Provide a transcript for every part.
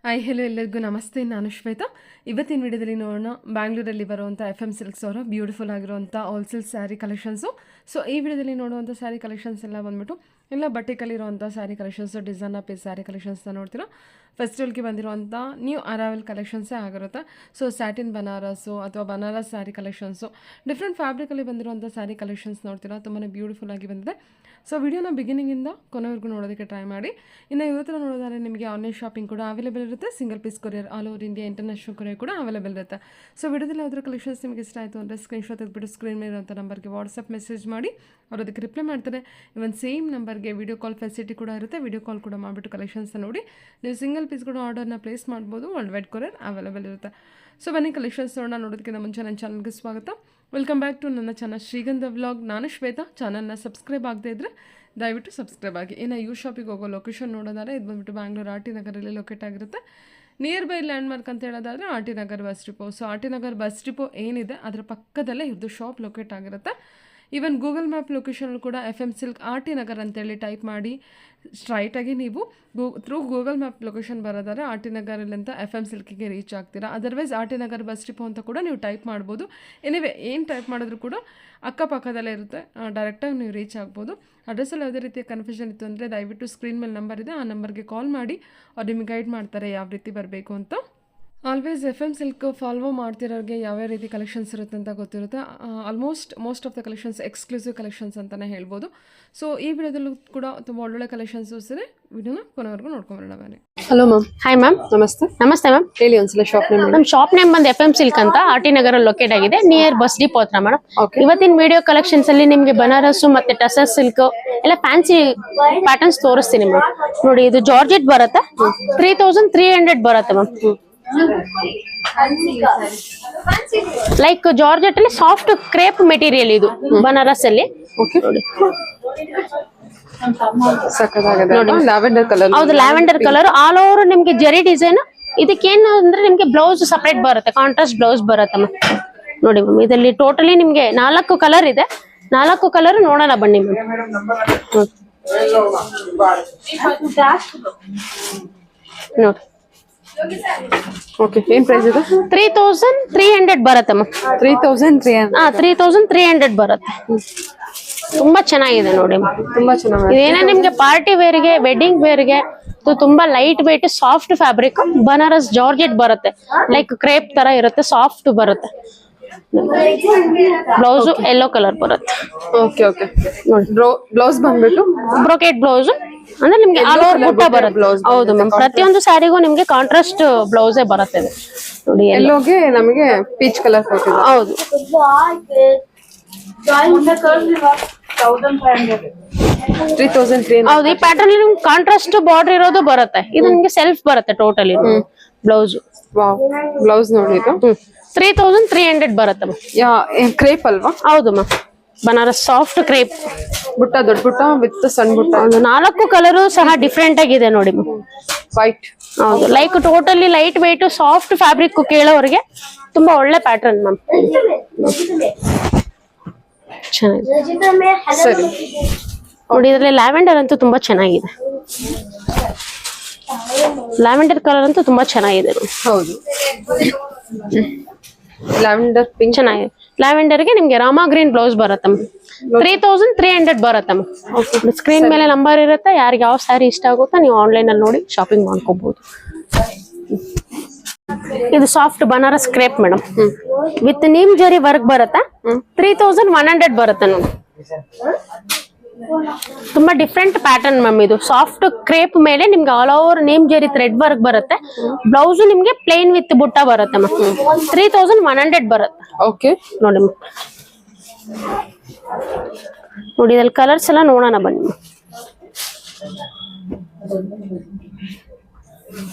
Hi hello ಎಲ್ಲರಿಗೂ ನಮಸ್ತೆ. ನಾನು ಶ್ವೇತಾ. ಇವತ್ತಿನ ವಿಡಿಯೋದಲ್ಲಿ ನೋಡೋಣ ಬ್ಯಾಂಗ್ಳೂರಲ್ಲಿ ಬರುವಂಥ FM ಸಿಲ್ಕ್ಸ್ ಅವರ ಬ್ಯೂಟಿಫುಲ್ ಆಗಿರುವಂಥ ಹೋಲ್ಸೇಲ್ ಸ್ಯಾರಿ ಕಲೆಕ್ಷನ್ಸು. ಸೊ ಈ ವಿಡಿಯೋದಲ್ಲಿ ನೋಡುವಂಥ ಸ್ಯಾರಿ ಕಲೆಕ್ಷನ್ಸ್ ಎಲ್ಲ ಬಂದ್ಬಿಟ್ಟು ಎಲ್ಲ ಬಟ್ಟೆಕಲ್ಲಿರುವಂಥ ಸ್ಯಾರಿ ಕಲೆಕ್ಷನ್ಸು, ಡಿಸೈನರ್ ಪೀಸ್ ಸ್ಯಾರಿ ಕಲೆಕ್ಷನ್ಸ್ನ ನೋಡ್ತೀರಾ. ಫೆಸ್ಟಿವಲ್ಗೆ ಬಂದಿರುವಂಥ ನ್ಯೂ ಅರೈವಲ್ ಕಲೆಕ್ಷನ್ಸೇ ಆಗಿರುತ್ತೆ. ಸೊ ಸ್ಯಾಟಿನ್ ಬನಾರಸ್ಸು ಅಥವಾ ಬನಾರಸ್ ಸ್ಯಾರಿ ಕಲೆಕ್ಷನ್ಸು, ಡಿಫ್ರೆಂಟ್ ಫ್ಯಾಬ್ರಿಕಲ್ಲಿ ಬಂದಿರುವಂಥ ಸ್ಯಾರಿ ಕಲೆಕ್ಷನ್ಸ್ ನೋಡ್ತೀರಾ. ತುಂಬಾ ಬ್ಯೂಟಿಫುಲ್ ಆಗಿ ಬಂದಿದೆ. ಸೊ ವಿಡಿಯೋನ ಬಿಗಿನಿಂಗಿಂದ ಕೊನೆವರೆಗೂ ನೋಡೋದಕ್ಕೆ ಟ್ರೈ ಮಾಡಿ. ಇನ್ನು ಇವತ್ತು ನೋಡೋದಾದ್ರೆ ನಿಮಗೆ ಆನ್ಲೈನ್ ಶಾಪಿಂಗ್ ಕೂಡ ಅವೈಲೇಬಲ್ ಇರುತ್ತೆ. Single piece courier all over India international courier ಕೂಡ ಅವೈಲೇಬಲ್ ಇರುತ್ತೆ. ಸೊ ವಿಡಿಯೋದಲ್ಲಿ ಯಾವ್ದಾದ್ರು ಕಲೆಕ್ಷನ್ಸ್ ನಿಮಗೆ ಇಷ್ಟ ಆಯಿತು ಅಂದರೆ ಸ್ಕ್ರೀನ್ಶಾಟ್ ತೆಗೆದುಬಿಟ್ಟು ಸ್ಕ್ರೀನ್ ಮೇಲೆ ಇರುವಂಥ ನಂಬರ್ಗೆ ವಾಟ್ಸಪ್ ಮೆಸೇಜ್ ಮಾಡಿ, ಅವ್ರು ಅದಕ್ಕೆ ರಿಪ್ಲೈ ಮಾಡ್ತಾರೆ. ಇವನ್ ಸೇಮ್ ನಂಬರ್ಗೆ ವಿಡಿಯೋ ಕಾಲ್ ಫೆಸಿಲಿಟಿ ಕೂಡ ಇರುತ್ತೆ. ವಿಡಿಯೋ ಕಾಲ್ ಕೂಡ ಮಾಡಿಬಿಟ್ಟು ಕಲೆಕ್ಷನ್ಸ್ನ ನೋಡಿ ನೀವು ಸಿಂಗಲ್ ಪೀಸ್ ಕೂಡ ಆರ್ಡರ್ನ ಪ್ಲೇಸ್ ಮಾಡ್ಬೋದು. ವರ್ಲ್ಡ್ ವೈಡ್ ಕೊರಿಯರ್ ಅವೈಲೇಬಲ್ ಇರುತ್ತೆ. ಸೊ ಬನ್ನಿ ಕಲೆಕ್ಷನ್ಸ್ ನೋಡೋದಕ್ಕಿಂತ ಮುಂಚೆ ನನ್ನ ಚಾನಲ್ಗೆ ಸ್ವಾಗತ. ವೆಲ್ಕಮ್ ಬ್ಯಾಕ್ ಟು ನನ್ನ ಚಾನಲ್ ಶ್ರೀಗಂಧ ವ್ಲಾಗ್. ನಾನು ಶ್ವೇತಾ. ಚಾನಲ್ನ ಸಬ್ಸ್ಕ್ರೈಬ್ ಆಗದೇ ಇದ್ದರೆ ದಯವಿಟ್ಟು ಸಬ್ಸ್ಕ್ರೈಬ್ ಆಗಿ. ಇನ್ನು ಯು ಶಾಪಿಗೆ ಹೋಗೋ ಲೊಕೇಶನ್ ನೋಡೋದಾದ್ರೆ ಇದು ಬಂದುಬಿಟ್ಟು ಬ್ಯಾಂಗ್ಳೂರು RT ನಗರಲ್ಲಿ ಲೊಕೇಟ್ ಆಗಿರುತ್ತೆ. ನಿಯರ್ ಬೈ ಲ್ಯಾಂಡ್ಮಾರ್ಕ್ ಅಂತ ಹೇಳೋದಾದರೆ RT Nagar bus depot. So RT Nagar bus depot ಏನಿದೆ ಅದರ ಪಕ್ಕದಲ್ಲೇ ಇದ್ದು ಶಾಪ್ ಲೊಕೇಟ್ ಆಗಿರುತ್ತೆ. ಈವನ್ ಗೂಗಲ್ ಮ್ಯಾಪ್ ಲೊಕೇಶನಲ್ಲಿ ಕೂಡ FM ಸಿಲ್ಕ್ RT ನಗರ್ ಅಂತೇಳಿ ಟೈಪ್ ಮಾಡಿ ಸ್ಟ್ರೈಟಾಗಿ ನೀವು ಥ್ರೂ ಗೂಗಲ್ ಮ್ಯಾಪ್ ಲೊಕೇಶನ್ ಬರೋದಾದ್ರೆ RT ನಗರಲ್ಲಿಂದ FM ಸಿಲ್ಕಿಗೆ ರೀಚ್ ಆಗ್ತೀರಾ. Otherwise RT Nagar bus depot ಅಂತ ಕೂಡ ನೀವು ಟೈಪ್ ಮಾಡ್ಬೋದು. ಎನಿವೆ ಏನು ಟೈಪ್ ಮಾಡಿದ್ರು ಕೂಡ ಅಕ್ಕಪಕ್ಕದಲ್ಲೇ ಇರುತ್ತೆ, ಡೈರೆಕ್ಟಾಗಿ ನೀವು ರೀಚ್ ಆಗ್ಬೋದು. ಅಡ್ರೆಸ್ಸಲ್ಲಿ ಯಾವುದೇ ರೀತಿಯ ಕನ್ಫ್ಯೂಷನ್ ಇತ್ತು ಅಂದರೆ ದಯವಿಟ್ಟು ಸ್ಕ್ರೀನ್ ಮೇಲೆ ನಂಬರ್ ಇದೆ, ಆ ನಂಬರ್ಗೆ ಕಾಲ್ ಮಾಡಿ ಅವ್ರು ನಿಮಗೆ ಗೈಡ್ ಮಾಡ್ತಾರೆ ಯಾವ ರೀತಿ ಬರಬೇಕು ಅಂತ. ಆಲ್ವೇಸ್ FM ಸಿಲ್ಕ್ ಫಾಲೋ ಮಾಡ್ತಿರೋರಿಗೆ ಯಾವ್ಯಾವ ರೀತಿ ಕಲೆಕ್ಷನ್ಸ್ ಇರುತ್ತೆ ಅಂತ ಗೊತ್ತಿರುತ್ತೆ. Most of the collections exclusive collections ಅಂತಲೇ ಹೇಳ್ಬೋದು. ಸೊ ಈ ವಿಡಿಯೋದಲ್ಲೂ ಕೂಡ ತುಂಬ ಒಳ್ಳೊಳ್ಳೆ ಕಲೆಕ್ಷನ್ಸ್ ಇರುತ್ತೆ. ವಿಡಿಯೋನ ಕೊನೆವರೆಗೂ ನೋಡ್ಕೊಂಬರೋಣ ಬನ್ನಿ. Hello ma'am. Hi ma'am. ನಮಸ್ತೆ. ನಮಸ್ತೆ ಮ್ಯಾಮ್. ಹೇಳಿ ಒಂದ್ಸಲ ಶಾಪ್ ನೇಮ್. ನಮ್ಮ ಶಾಪ್ ನೇಮ್ ಬಂದು FM ಸಿಲ್ಕ್ ಅಂತ RT ನಗರ ಲೊಕೇಟ್ ಆಗಿದೆ, ನಿಯರ್ ಬಸ್ ಡಿಪೋ ಹತ್ರ ಮೇಡಮ್. ಇವತ್ತಿನ ವಿಡಿಯೋ ಕಲೆಕ್ಷನ್ಸ್ ಅಲ್ಲಿ ನಿಮಗೆ ಬನಾರಸ್ ಮತ್ತೆ ಟಸರ್ ಸಿಲ್ಕ್ ಎಲ್ಲ ಫ್ಯಾನ್ಸಿ ಪ್ಯಾಟರ್ನ್ಸ್ ತೋರಿಸ್ತೀನಿ ಮ್ಯಾಮ್. ನೋಡಿ, ಇದು ಜಾರ್ಜೆಟ್ ಬರುತ್ತೆ, 3300 ಬರುತ್ತೆ ಮ್ಯಾಮ್. ಲೈಕ್ ಜಾರ್ಜೆಟ್ ಅಲ್ಲಿ ಸಾಫ್ಟ್ ಕ್ರೇಪ್ ಮೆಟೀರಿಯಲ್ ಇದು ಬನಾರಸ್ ಅಲ್ಲಿ. ಹೌದು, ಲ್ಯಾವೆಂಡರ್ ಕಲರ್ ಆಲ್ ಓವರ್ ನಿಮ್ಗೆ ಜರಿ ಡಿಸೈನ್. ಇದಕ್ಕೇನು ಅಂದ್ರೆ ನಿಮ್ಗೆ ಬ್ಲೌಸ್ ಸಪರೇಟ್ ಬರುತ್ತೆ, ಕಾಂಟ್ರಾಸ್ಟ್ ಬ್ಲೌಸ್ ಬರುತ್ತೆ ಮ್ಯಾಮ್. ನೋಡಿ ಮ್ಯಾಮ್, ಇದರಲ್ಲಿ ಟೋಟಲಿ ನಿಮ್ಗೆ 4 ಕಲರ್ ಇದೆ. 4 ಕಲರ್ ನೋಡೋಣ ಬನ್ನಿ ಮ್ಯಾಮ್. ನೋಡಿ, ಓಕೆ, ಏನ್ ಪ್ರೈಸ್ ಇದೆ? 3300 ಬರುತ್ತೆ ಮ್ಯಾಮ್. 3300 ಬರುತ್ತೆ. ತುಂಬಾ ಚೆನ್ನಾಗಿದೆ ನೋಡಿ ಮ್ಯಾಮ್, ತುಂಬಾ ಚೆನ್ನಾಗಿದೆ. ಇದೇನೇ ನಿಮ್ಗೆ ಪಾರ್ಟಿ ವೇರ್ಗೆ, ವೆಡ್ಡಿಂಗ್ ವೇರ್ಗೆ ತುಂಬಾ light weight soft fabric Banaras georgette ಬರುತ್ತೆ. ಲೈಕ್ ಕ್ರೇಪ್ ತರ ಇರುತ್ತೆ, ಸಾಫ್ಟ್ ಬರುತ್ತೆ. ಬ್ಲೌಸ್ ಯೆಲ್ಲೋ ಕಲರ್ ಬರುತ್ತೆ. ಓಕೆ ಓಕೆ, ಬ್ಲೌಸ್ ಬಂದ್ಬಿಟ್ಟು ಬ್ರೊಕೆಟ್ ಬ್ಲೌಸ್ ಅಂದ್ರೆ ನಿಮ್ಗೆ ಆಲ್ ಓವರ್ ಬುಟ್ಟ ಬರುತ್ತೆ. ಹೌದು ಮ್ಯಾಮ್, ಪ್ರತಿಯೊಂದು ಸ್ಯಾರಿಗೂ ನಿಮ್ಗೆ ಕಾಂಟ್ರಾಸ್ಟ್ ಬ್ಲೌಸೇ ಬರುತ್ತೆ. ನೋಡಿ, ಎಲ್ಲೋಗೆ ನಮಗೆ ಪೀಚ್ ಕಲರ್ ಕೊಟ್ಟಿದ್ದಾರೆ. ಹೌದು, 3300. ಹೌದು. ಈ ಪ್ಯಾಟರ್ನ್ ನಿಮ್ಗೆ ಕಾಂಟ್ರಾಸ್ಟ್ ಬಾರ್ಡರ್ ಇರೋದು ಬರುತ್ತೆ. ಇದು ನಿಮ್ಗೆ ಸೆಲ್ಫ್ ಬರುತ್ತೆ ಟೋಟಲಿ ಬ್ಲೌಸ್. ಬ್ಲೌಸ್ ನೋಡಿ, ಇದು 3300 ಬರುತ್ತೆ ಮ್ಯಾಮ್. ಕ್ರೇಪ್ ಅಲ್ವಾ? ಹೌದು ಮ್ಯಾಮ್, ಬನಾರಸ್ ಸಾಫ್ಟ್ ಕ್ರೇಪ್ ಬುಟ್ಟ, ದೊಡ್ಡ ಬುಟ್ಟ ವಿತ್ ಸಣ್ಣ ಬುಟ್ಟ. 4 ಕಲರು ಸಹ ಡಿಫ್ರೆಂಟ್ ಆಗಿದೆ ನೋಡಿ ಮ್ಯಾಮ್. ವೈಟ್. ಹೌದು, like totally light weight soft fabric ಕೇಳೋರಿಗೆ ತುಂಬಾ ಒಳ್ಳೆ ಪ್ಯಾಟರ್ನ್ ಮ್ಯಾಮ್. ಚೆನ್ನಾಗಿದೆ. ಸರಿ, ನೋಡಿ, ಇದರಲ್ಲಿ ಲ್ಯಾವೆಂಡರ್ ಅಂತೂ ತುಂಬಾ ಚೆನ್ನಾಗಿದೆ. ಲ್ಯಾವೆಂಡರ್ ಕಲರ್ ಅಂತೂ ತುಂಬಾ ಚೆನ್ನಾಗಿದೆ. ಹೌದು, ಲ್ಯಾವೆಂಡರ್ ಪಿಂಕ್ ಚೆನ್ನಾಗಿದೆ. ಲ್ಯಾವೆಂಡರ್ಗೆ ನಿಮ್ಗೆ ರಾಮಾ ಗ್ರೀನ್ ಬ್ಲೌಸ್ ಬರುತ್ತೆ 3300 ಬರುತ್ತೆ. ಸ್ಕ್ರೀನ್ ಮೇಲೆ ನಂಬರ್ ಇರುತ್ತೆ. ಯಾರಿಗೆ ಯಾವ ಸ್ಯಾರಿ ಇಷ್ಟ ಆಗುತ್ತಾ ನೀವು ಆನ್ಲೈನ್ ಅಲ್ಲಿ ನೋಡಿ ಶಾಪಿಂಗ್ ಮಾಡ್ಕೋಬಹುದು. ಇದು soft Banaras crepe madam, with neem ಜರಿ ವರ್ಕ್ ಬರುತ್ತೆ. 3100 ಬರುತ್ತೆ ನೋಡಿ. ತುಂಬಾ ಡಿಫ್ರೆಂಟ್ ಪ್ಯಾಟರ್ನ್ ಮ್ಯಾಮ್. ಇದು ಸಾಫ್ಟ್ ಕ್ರೇಪ್ ಮೇಲೆ ನಿಮ್ಗೆ ಆಲ್ ಓವರ್ ನೇಮ್ ಜರಿ ಥ್ರೆಡ್ ವರ್ಕ್ ಬರುತ್ತೆ. ಬ್ಲೌಸ್ ನಿಮ್ಗೆ ಪ್ಲೇನ್ ವಿತ್ ಬುಟ್ಟ ಬರುತ್ತೆ ಮ್ಯಾಮ್. 3100 ಬರುತ್ತೆ. ಓಕೆ, ನೋಡಿ ಮ್ಯಾಮ್. ನೋಡಿ, ಇದ್ರಲ್ಲಿ ಕಲರ್ಸ್ ಎಲ್ಲ ನೋಡೋಣ ಬನ್ನಿ.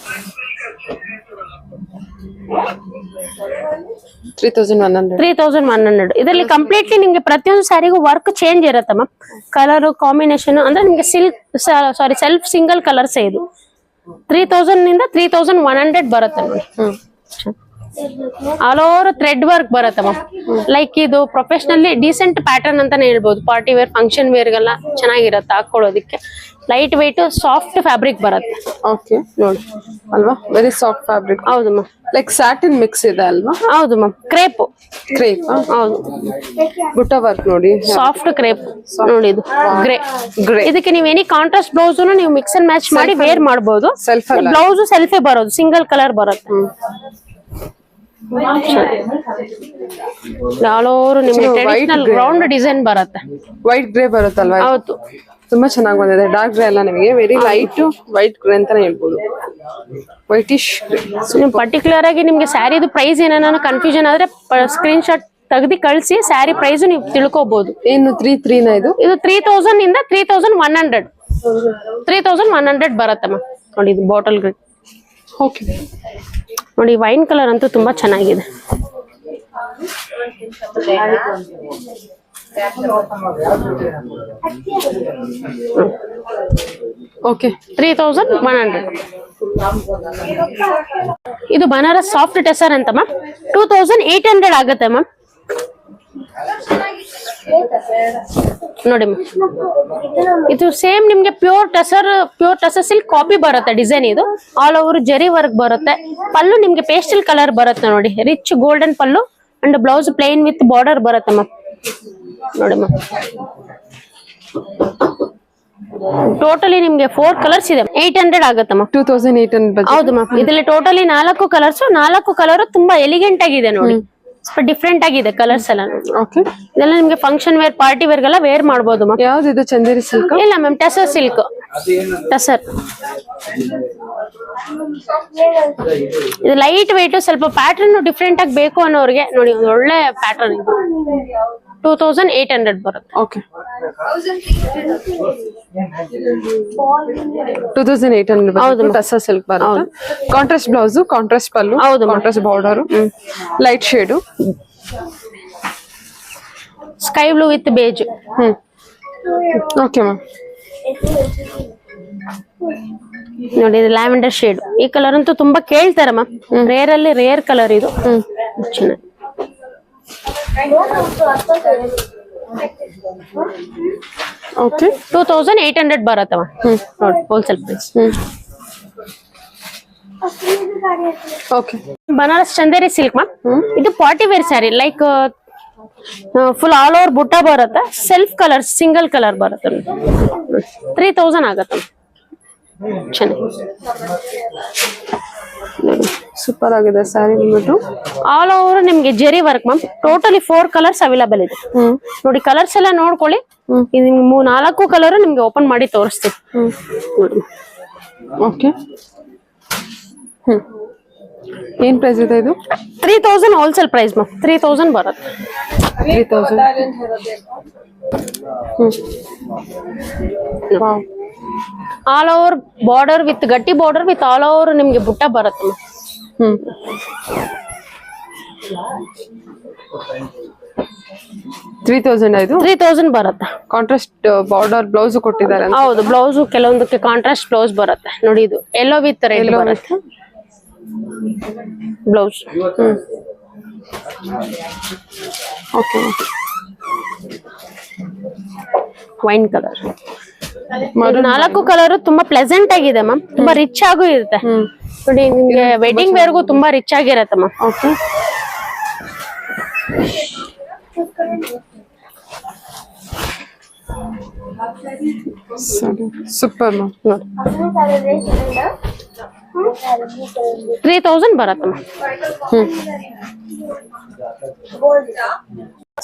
3100. ಇದರಲ್ಲಿ ಕಂಪ್ಲೀಟ್ಲಿ ನಿಮ್ಗೆ ಪ್ರತಿಯೊಂದು ಸ್ಯಾರಿಗೂ ವರ್ಕ್ ಚೇಂಜ್ ಇರುತ್ತೆ ಮ್ಯಾಮ್. ಕಲರ್ ಕಾಂಬಿನೇಷನ್ ಅಂದ್ರೆ ನಿಮ್ಗೆ ಸೆಲ್ಫ್ ಸಿಂಗಲ್ ಕಲರ್ಸ್ ಇದು 3000 ನಿಂದ 3100 ಬರುತ್ತೆ ನೋಡಿ. ಆಲ್ ಓವರ್ ಥ್ರೆಡ್ ವರ್ಕ್ ಬರುತ್ತೆ ಮ್ಯಾಮ್. ಲೈಕ್ ಇದು ಪ್ರೊಫೆಷನಲಿ ಡೀಸೆಂಟ್ ಪ್ಯಾಟರ್ನ್ ಅಂತಾನೆ ಹೇಳ್ಬೋದು. ಪಾರ್ಟಿ ವೇರ್, ಫಂಕ್ಷನ್ ವೇರ್ಗೆಲ್ಲ ಚೆನ್ನಾಗಿರುತ್ತೆ ಹಾಕೊಳ್ಳೋದಿಕ್ಕೆ. ಲೈಟ್ ವೆಯ್ಟ್ ಸಾಫ್ಟ್ ಫ್ಯಾಬ್ರಿಕ್ ಬರುತ್ತೆ. ಓಕೆ ನೋಡಿ ಅಲ್ವಾ, ವೆರಿ ಸಾಫ್ಟ್ ಫ್ಯಾಬ್ರಿಕ್. ಹೌದು ಮ್ಯಾಮ್. ಲೈಕ್ ಸ್ಯಾಟಿನ್ ಮಿಕ್ಸ್ ಇದೆ ಅಲ್ವಾ? ಹೌದು ಮ್ಯಾಮ್. ಕ್ರೇಪ್. ಹೌದು. ಬುಟ್ಟ ವರ್ಕ್ ನೋಡಿ, ಸಾಫ್ಟ್ ಕ್ರೇಪ್ ನೋಡಿ. ಇದು ಗ್ರೇ. ಇದಕ್ಕೆ ನೀವು ಎನಿ ಕಾಂಟ್ರಾಸ್ಟ್ ಬ್ಲೌಸ್ ನೀವು ಮಿಕ್ಸ್ ಅಂಡ್ ಮ್ಯಾಚ್ ಮಾಡಿ ವೇರ್ ಮಾಡಬಹುದು. ಬ್ಲೌಸ್ ಸೆಲ್ಫೇ ಬರೋದು, ಸಿಂಗಲ್ ಕಲರ್ ಬರುತ್ತೆ. ಆಲ್ ಓವರ್ ನಿಮ್ಗೆ ಟ್ರೆಡಿಷನಲ್ ರೌಂಡ್ ಡಿಸೈನ್ ಬರುತ್ತೆ. ವೈಟ್ ಗ್ರೇ ಬರುತ್ತಲ್ವಾ? ಹೌದು. ತುಂಬಾ ಚೆನ್ನಾಗಿ ಬಂದಿದೆ. ಡಾರ್ಕ್ ಗ್ರೇ ಅಲ್ಲ, ನಿಮಗೆ ವೆರಿ ಲೈಟ್ ವೈಟ್ ಗ್ರೇ ಅಂತಾನೆ ಹೇಳ್ಬೋದು. ವೈಟಿಶ್. ನೀವು ಪರ್ಟಿಕ್ಯುಲರ್ ಆಗಿ ನಿಮ್ಗೆ ಸ್ಯಾರಿದು ಪ್ರೈಸ್ ಏನಾನ ಕನ್ಫ್ಯೂಷನ್ ಆದ್ರೆ ಸ್ಕ್ರೀನ್ ಶಾಟ್ ತೆಗ್ದು ಕಳಿಸಿ. ಸ್ಯಾರಿ ಪ್ರೈಸ್ ನೀವು ತಿಳ್ಕೊಬಹುದು. ಏನು 3,300 ಇದು? ಇದು 3,000 ಇಂದ 3,100 3,100 ಬರುತ್ತೆ ಮ್ಯಾಮ್. ನೋಡಿ ಇದು ಬಾಟಲ್ ಗ್ರೀನ್. ಓಕೆ ನೋಡಿ ವೈನ್ ಕಲರ್ ಅಂತೂ ತುಂಬಾ ಚೆನ್ನಾಗಿದೆ. ಓಕೆ 3,100. ಇದು ಬನಾರಸ್ ಸಾಫ್ಟ್ ಟೆಸರ್ ಅಂತ ಮ್ಯಾಮ್. 2,800 ಆಗುತ್ತೆ ಮ್ಯಾಮ್. ನೋಡಿ ಮ್ಯಾಮ್, ಇದು ಸೇಮ್ ನಿಮ್ಗೆ ಪ್ಯೂರ್ ಟಸರ್ ಸಿಲ್ಕ್ ಕಾಪಿ ಬರುತ್ತೆ. ಡಿಸೈನ್ ಇದು ಆಲ್ ಓವರ್ ಜರಿ ವರ್ಕ್ ಬರುತ್ತೆ. ಪಲ್ಲು ನಿಮ್ಗೆ ಪೇಸ್ಟಲ್ ಕಲರ್ ಬರುತ್ತೆ ನೋಡಿ, rich golden pallu and blouse plain with border ಬರುತ್ತೆ ಮ್ಯಾಮ್. ನೋಡಿ ಮ್ಯಾಮ್, ಟೋಟಲಿ ನಿಮ್ಗೆ 4 ಕಲರ್ಸ್ ಇದೆ. 800 ಆಗುತ್ತೆ ಮ್ಯಾಮ್. 2,800. ಹೌದು ಮ್ಯಾಮ್. ಇದರಲ್ಲಿ ಟೋಟಲಿ 4 ಕಲರ್ಸ್. 4 ಕಲರ್ ತುಂಬಾ ಎಲಿಗೆಂಟ್ ಆಗಿದೆ ನೋಡಿ, ಸ್ವಲ್ಪ ಡಿಫ್ರೆಂಟ್ ಆಗಿದೆ ಕಲರ್ಸ್ ಎಲ್ಲ. ಓಕೆ, ಇದೆಲ್ಲ ನಿಮ್ಗೆ ಫಂಕ್ಷನ್ ವೇರ್, ಪಾರ್ಟಿ ವೇರ್ ಗೆಲ್ಲ ವೇರ್ ಮಾಡಬಹುದು ಮ್ಯಾಮ್. ಯಾವ್ದು ಇದು? ಚಂದೇರಿ ಸಿಲ್ಕ್? ಇಲ್ಲ ಮ್ಯಾಮ್, ಟಸರ್ ಸಿಲ್ಕ್. ಟಸರ್ ಇದು ಲೈಟ್ ವೆಯ್ಟ್, ಸ್ವಲ್ಪ ಪ್ಯಾಟರ್ನ್ ಡಿಫ್ರೆಂಟ್ ಆಗಿ ಬೇಕು ಅನ್ನೋರಿಗೆ ನೋಡಿ ಒಂದು ಒಳ್ಳೆ ಪ್ಯಾಟರ್ನ್ ಇದು. 2,800 ಬರುತ್ತೆ. ಓಕೆ 2,800. ಹೌದು, ಟಸರ್ ಸಿಲ್ಕ್ ಬರುತ್ತೆ. ಕಾಂಟ್ರಾಸ್ಟ್ ಬ್ಲೌಸ್, ಕಾಂಟ್ರಾಸ್ಟ್ ಪಲ್ಲು, ಹೌದು, contrast border, light shade, sky blue with beige. Okay ma'am. ನೋಡಿ ಇದು ಲ್ಯಾವೆಂಡರ್ ಶೇಡ್. ಈ ಕಲರ್ ಅಂತೂ ತುಂಬಾ ಕೇಳ್ತಾರೆ ಮ್ಯಾಮ್. ರೇರ್ ಅಲ್ಲಿ ರೇರ್ ಕಲರ್ ಇದು. ಚೆನ್ನಾಗಿ. ಓಕೆ 2,800 ಬರುತ್ತೆ ಮ್ಯಾಮ್. ನೋಡಿ wholesale price. Okay Banaras Chanderi silk ma'am. ಇದು party wear sari. Like full all over butta ಬರುತ್ತೆ. ಸೆಲ್ಫ್ ಕಲರ್, ಸಿಂಗಲ್ ಕಲರ್ ಬರುತ್ತೆ. 3,000 ಆಗುತ್ತೆ. ಚೆನ್ನಾಗಿ ಸೂಪರ್ ಆಗಿದೆ ಸ್ಯಾರಿ ಬಂದ್ಬಿಟ್ಟು. ಆಲ್ ಓವರ್ ನಿಮ್ಗೆ Jerry work ma'am. Totally 4 colours available ಇದೆ. ನೋಡಿ ಕಲರ್ಸ್ ಎಲ್ಲ ನೋಡ್ಕೊಳ್ಳಿ. ಇದು ನಿಮ್ಗೆ 4 ಕಲರ್ ನಿಮ್ಗೆ ಓಪನ್ ಮಾಡಿ ತೋರಿಸ್ತೀವಿ. ಓಕೆ, ಏನ್ ಪ್ರೈಸ್ ಇದೆ ಇದು? 3,000 ಹೋಲ್ಸೇಲ್ ಪ್ರೈಸ್ ಮ್ಯಾಮ್. 3,000 ಬರುತ್ತೆ. 3,000. ಆಲ್ ಓವರ್ ಬಾರ್ಡರ್ ವಿತ್ ಗಟ್ಟಿ ಬಾರ್ಡರ್ ವಿತ್ ಆಲ್ ಓವರ್ ನಿಮ್ಗೆ ಬುಟ್ಟ ಬರುತ್ತೆ ಮ್ಯಾಮ್. 3,000 ಇದು? 3,000 ಬರುತ್ತೆ. ಕಾಂಟ್ರಾಸ್ಟ್ ಬಾರ್ಡರ್ ಬ್ಲೌಸ್ ಕೊಟ್ಟಿದ್ದಾರೆ. ಹೌದು, ಬ್ಲೌಸ್ ಕೆಲವೊಂದಕ್ಕೆ ಕಾಂಟ್ರಾಸ್ಟ್ ಬ್ಲೌಸ್ ಬರುತ್ತೆ. ನೋಡಿ ಇದು ಯೆಲ್ಲೋ ವಿತ್ ರೆಡ್ ಬರುತ್ತೆ blouse. Okay, wine colour. 4 colour ತುಂಬಾ ಪ್ಲೆಸೆಂಟ್ ಆಗಿದೆ ಮ್ಯಾಮ್. ತುಂಬಾ ರಿಚ್ ಆಗೂ ಇರುತ್ತೆ ನೋಡಿ. ನಿಮ್ಗೆ ವೆಡ್ಡಿಂಗ್ ವೇರ್ಗೂ ತುಂಬಾ ರಿಚ್ ಆಗಿರತ್ತೆ ಮ್ಯಾಮ್. Okay, super ma'am. 3,000 ಬರುತ್ತೆ ma'am.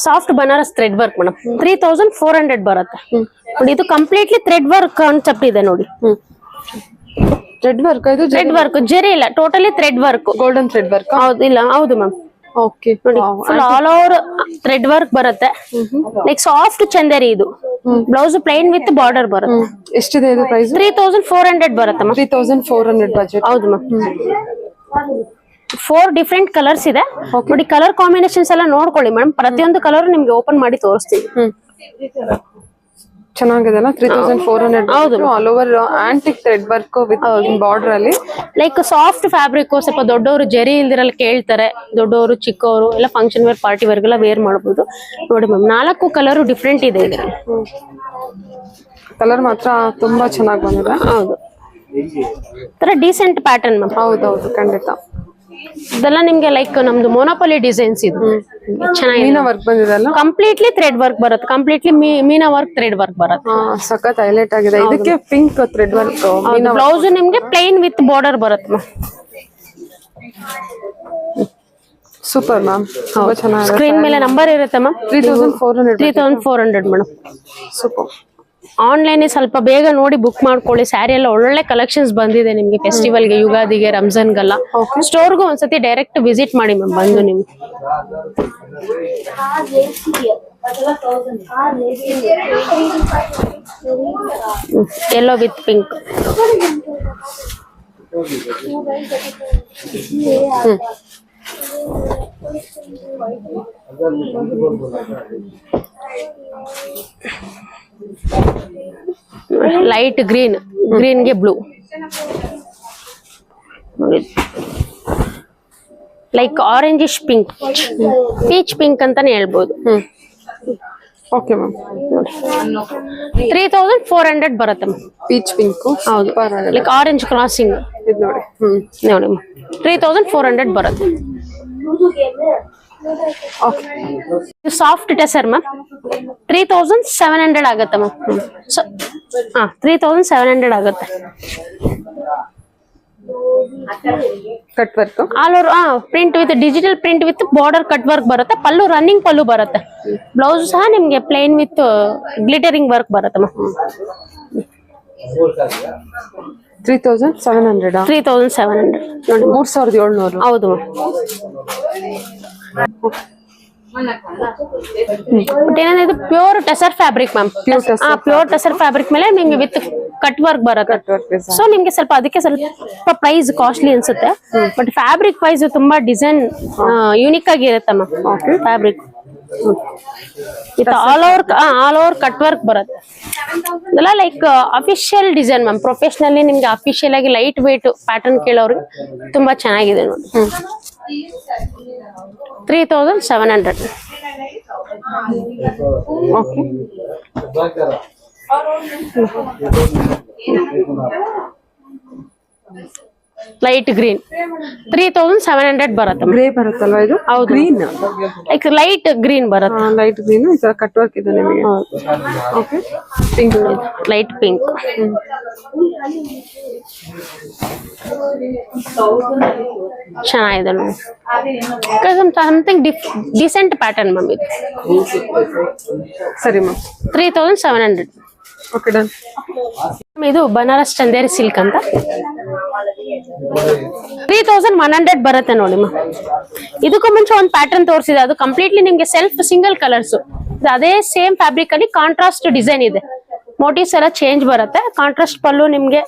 Soft Banaras thread work madam. 3,400 ಬರುತ್ತೆ ನೋಡಿ. ಇದು ಕಂಪ್ಲೀಟ್ಲಿ ಥ್ರೆಡ್ ವರ್ಕ್ ಕಾನ್ಸೆಪ್ಟ್ ಇದೆ ನೋಡಿ. ಥ್ರೆಡ್ ವರ್ಕ್ ಇದು? ಥ್ರೆಡ್ ವರ್ಕ್, ಜೆರಿ ಇಲ್ಲ, totally thread work. Golden thread work? ಹೌದು, ಇಲ್ಲ, ಹೌದು ಮ್ಯಾಮ್. ಓಕೆ ನೋಡಿ full all over thread work ಬರುತ್ತೆ. Like soft Chanderi. ಇದು ಬ್ಲೌಸ್ ಪ್ಲೈನ್ ವಿತ್ ಬಾರ್ಡರ್ ಬರುತ್ತೆ. ಎಷ್ಟಿದೆ ಇದು ಪ್ರೈಸ್? 3,400 ಬರುತ್ತೆ ಮ್ಯಾಮ್. 3,400 ಬಜೆಟ್. ಹೌದು ಮ್ಯಾಮ್. 4 ಡಿಫ್ರೆಂಟ್ ಕಲರ್ಸ್ ಇದೆ ನೋಡಿ. ಕಲರ್ ಕಾಂಬಿನೇಷನ್ಸ್ ಎಲ್ಲ ನೋಡ್ಕೊಳ್ಳಿ ಮೇಡಮ್. ಪ್ರತಿಯೊಂದು ಕಲರ್ ನಿಮ್ಗೆ ಓಪನ್ ಮಾಡಿ ತೋರಿಸ್ತೀವಿ. ಚೆನ್ನಾಗಿದೆ 3400 all over antique thread work with border ಅಲ್ಲಿ ಲೈಕ್ ಸಾಫ್ಟ್ ಫ್ಯಾಬ್ರಿಕ್. ಸ್ವಲ್ಪ ದೊಡ್ಡವರು ಜರಿ ಇಲ್ದಿರಲ್ಲ ಕೇಳ್ತಾರೆ, ದೊಡ್ಡವರು ಚಿಕ್ಕವರು ಎಲ್ಲ ಫಂಕ್ಷನ್ ವೇರ್ ಪಾರ್ಟಿ ವೇರ್ ಗೆಲ್ಲ ವೇರ್ ಮಾಡಬಹುದು. ನೋಡಿ ಮ್ಯಾಮ್ 4 ಕಲರ್ ಡಿಫ್ರೆಂಟ್ ಇದೆ ಇದರಲ್ಲಿ. ಕಲರ್ ಮಾತ್ರ ತುಂಬಾ ಚೆನ್ನಾಗಿ ಬಂದಿದೆ. ಹೌದು, ತರ ಡೀಸೆಂಟ್ ಪ್ಯಾಟರ್ನ್ ಮ್ಯಾಮ್. ಹೌದೌದು, ಖಂಡಿತ. ಇದೆಲ್ಲ ನಿಮ್ಗೆ ಲೈಕ್ ನಮ್ದು ಮೊನೋಪಲಿ ಡಿಸೈನ್ಸ್ ಇದು. ಚೆನ್ನಾಗಿದೆ. ಮೀನಾ ವರ್ಕ್ ಬಂದಿದೆಲ್ಲ, ಕಂಪ್ಲೀಟ್ಲಿ ಥ್ರೆಡ್ ವರ್ಕ್ ಬರುತ್ತೆ. Completely meena work thread work ಬರುತ್ತೆ. ಸಖತ್ ಹೈಲೈಟ್ ಆಗಿದೆ. ಇದಕ್ಕೆ ಪಿಂಕ್ ಥ್ರೆಡ್ ವರ್ಕ್. ಬ್ಲೌಸ್ ನಿಮ್ಗೆ ಪ್ಲೈನ್ ವಿತ್ ಬಾರ್ಡರ್ ಬರುತ್ತೆ ಮ್ಯಾಮ್. ಸೂಪರ್ ಮ್ಯಾಮ್, ತುಂಬಾ ಚೆನ್ನಾಗಿದೆ. ಸ್ಕ್ರೀನ್ ಮೇಲೆ ನಂಬರ್ ಇರುತ್ತೆ ಮ್ಯಾಮ್. 3400 ಮೇಡಮ್. ಸೂಪರ್. ಆನ್ಲೈನ್ ಸ್ವಲ್ಪ ಬೇಗ ನೋಡಿ ಬುಕ್ ಮಾಡ್ಕೊಳ್ಳಿ. ಸ್ಯಾರಿ ಎಲ್ಲ ಒಳ್ಳೆ ಕಲೆಕ್ಷನ್ಸ್ ಬಂದಿದೆ ನಿಮ್ಗೆ ಫೆಸ್ಟಿವಲ್ಗೆ, ಯುಗಾದಿಗೆ, ರಂಜಾನ್ಗೆಲ್ಲ. ಸ್ಟೋರ್ಗೂ ಒಂದ್ಸತಿ ಡೈರೆಕ್ಟ್ ವಿಸಿಟ್ ಮಾಡಿ ಮ್ಯಾಮ್ ಬಂದು ನೀವು. Yellow with pink. Light green ಗೆ blue, like orangish pink, peach pink ಅಂತಾನೆ ಹೇಳ್ಬೋದು. Okay ma'am. 3400 ಬರುತ್ತೆ ಮ್ಯಾಮ್. Peach pink. ಹೌದು, ಲೈಕ್ ಆರೆಂಜ್ ಕ್ರಾಸಿಂಗ್ ಇದು ನೋಡಿ. ನೋಡಿ ಮ್ಯಾಮ್ 3400 ಬರುತ್ತೆ. ಸಾಫ್ಟ್ ಟೆಸರ್ ಮ್ಯಾಮ್ 3700 ಆಗುತ್ತೆ ಮ್ಯಾಮ್. 3700 ಆಗುತ್ತೆ. Cut work all over print with digital print with border cut work ಬರುತ್ತೆ. ಪಲ್ಲು ರನ್ನಿಂಗ್ ಪಲ್ಲು ಬರುತ್ತೆ. ಬ್ಲೌಸ್ ಸಹ ನಿಮ್ಗೆ ಪ್ಲೇನ್ ವಿತ್ ಗ್ಲಿಟರಿಂಗ್ ವರ್ಕ್ ಬರುತ್ತೆ ಮ್ಯಾಮ್. 3700. 3700 ನೋಡಿ. 3700. ಹೌದು ಮ್ಯಾಮ್. ಬಟ್ ಏನಂದ್ರೆ ಇದು pure tussar fabric ma'am. Pure tussar fabric ಮೇಲೆ ನಿಮ್ಗೆ ವಿತ್ ಕಟ್ ವರ್ಕ್ ಬರುತ್ತೆ. ಸೊ ನಿಮ್ಗೆ ಸ್ವಲ್ಪ ಅದಕ್ಕೆ ಸ್ವಲ್ಪ ಪ್ರೈಸ್ ಕಾಸ್ಟ್ಲಿ ಅನ್ಸುತ್ತೆ. ಬಟ್ ಫ್ಯಾಬ್ರಿಕ್ ವೈಸ್ ತುಂಬಾ ಡಿಸೈನ್ ಯೂನಿಕ್ ಆಗಿರುತ್ತೆ ma'am. Fabric with all over cut work ಬರುತ್ತೆ. ಇದೆಲ್ಲ like official design ma'am. Professionally ನಿಮ್ಗೆ ಅಫಿಷಿಯಲ್ ಆಗಿ ಲೈಟ್ ವೇಟ್ ಪ್ಯಾಟರ್ನ್ ಕೇಳೋರಿಗೆ ತುಂಬಾ ಚೆನ್ನಾಗಿದೆ ನೋಡಿ. 3700. ಓಕೆ. ಲೈಟ್ ಗ್ರೀನ್ 3700 ಬರುತ್ತೆ. ಗ್ರೇ ಬರುತ್ತಲ್ವಾ ಇದು? ಹೌದು, ಗ್ರೀನ್ ಲೈಕ್ ಲೈಟ್ ಗ್ರೀನ್ ಬರುತ್ತೆ. Light green. ಈ ತರ ಕಟ್ ವರ್ಕ್ ಇದೆ ನಿಮಗೆ. ಓಕೆ. Pink, light pink. ಚೆನ್ನಾಗಿದೆ ನೋಡಿ. ಸಮಥಿಂಗ್ ಡಿಸೆಂಟ್ ಪ್ಯಾಟರ್ನ್ ಮ್ಯಾಮ್ ಇದು. ಸರಿ ಮ್ಯಾಮ್. 3700. Okay, done. ಇದು ಬನಾರಸ್ ಚಂದೇರಿ ಸಿಲ್ಕ್ ಅಂತ 3100 ಬರುತ್ತೆ ನೋಡಿ ಮ್ಯಾಮ್. ಇದಕ್ಕೂ ಮುಂಚೆ ಒಂದು ಪ್ಯಾಟರ್ನ್ ತೋರಿಸಿದೆ, ಅದು ಕಂಪ್ಲೀಟ್ಲಿ ನಿಮ್ಗೆ ಸೆಲ್ಫ್ ಸಿಂಗಲ್ ಕಲರ್ಸ್. ಅದೇ ಸೇಮ್ ಫ್ಯಾಬ್ರಿಕ್ ಅಲ್ಲಿ ಕಾಂಟ್ರಾಸ್ಟ್ ಡಿಸೈನ್ ಇದೆ. ಮೋಟಿವ್ಸ್ ಎಲ್ಲ ಚೇಂಜ್ ಬರುತ್ತೆ. ಕಾಂಟ್ರಾಸ್ಟ್ ಪಲ್ಲು ನಿಮ್ಗೆ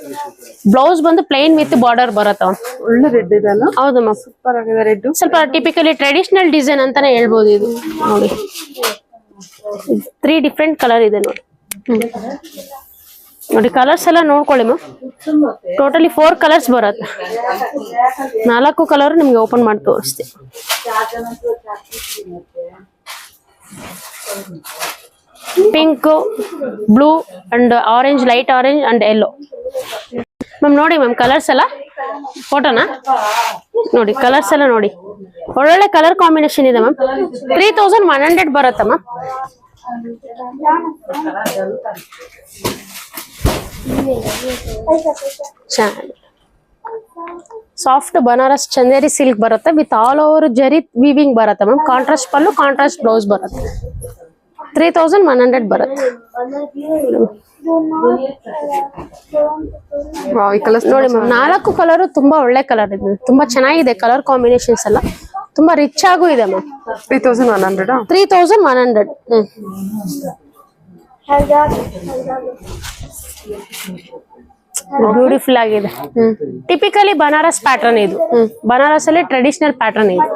ಬ್ಲೌಸ್ ಬಂದು ಪ್ಲೇನ್ ವಿತ್ ಬಾರ್ಡರ್ ಬರುತ್ತೆ. ಒಳ್ಳೆ ರೆಡ್ ಇದೆ ಅಲ್ಲ? ಹೌದು ಮ್ಯಾಮ್, ಸೂಪರ್ ಆಗಿದೆ ರೆಡ್. ಸ್ವಲ್ಪ ಟಿಪಿಕಲಿ ಟ್ರೆಡಿಷನಲ್ ಡಿಸೈನ್ ಅಂತಾನೆ ಹೇಳ್ಬೋದು ಇದು. ನೋಡಿ 3 ಡಿಫ್ರೆಂಟ್ ಕಲರ್ ಇದೆ ನೋಡಿ. ನೋಡಿ ಕಲರ್ಸ್ ಎಲ್ಲ ನೋಡ್ಕೊಳ್ಳಿ ಮ್ಯಾಮ್. ಟೋಟಲಿ 4 ಕಲರ್ಸ್ ಬರುತ್ತೆ. 4 ಕಲರ್ ನಿಮ್ಗೆ ಓಪನ್ ಮಾಡಿ ತೋರಿಸ್ತೀನಿ. Pink, blue and orange, light orange and yellow. Ma'am ನೋಡಿ ಮ್ಯಾಮ್ ಕಲರ್ಸ್ ಎಲ್ಲ ಫೋಟೋನಾ ನೋಡಿ. ಕಲರ್ಸ್ ಎಲ್ಲ ನೋಡಿ, ಒಳ್ಳೊಳ್ಳೆ ಕಲರ್ ಕಾಂಬಿನೇಷನ್ ಇದೆ ಮ್ಯಾಮ್. 3100 ಬರುತ್ತೆ ma'am. Soft Banaras Chanderi silk ಬರುತ್ತೆ ವಿತ್ ಆಲ್ ಓವರ್ ಜರಿ ವೀವಿಂಗ್ ಬರುತ್ತೆ ಮ್ಯಾಮ್. ಕಾಂಟ್ರಾಸ್ಟ್ ಪಲ್ಲು, ಕಾಂಟ್ರಾಸ್ಟ್ ಬ್ಲೌಸ್ ಬರುತ್ತೆ. 3100 ಬರುತ್ತೆ ನೋಡಿ ಮ್ಯಾಮ್. 4 ಕಲರ್ ತುಂಬಾ ಒಳ್ಳೆ ಕಲರ್ ಇದೆ, ತುಂಬಾ ಚೆನ್ನಾಗಿದೆ. ಕಲರ್ ಕಾಂಬಿನೇಷನ್ಸ್ ಎಲ್ಲ ತುಂಬಾ ರಿಚ್ ಆಗೂ ಇದೆ ಮ್ಯಾಮ್. 3100. 3100. ಬ್ಯೂಟಿಫುಲ್ ಆಗಿದೆ. ಟಿಪಿಕಲಿ ಬನಾರಸ್ ಪ್ಯಾಟರ್ನ್ ಇದು. ಬನಾರಸ್ ಅಲ್ಲಿ ಟ್ರೆಡಿಷನಲ್ ಪ್ಯಾಟರ್ನ್ ಇದು.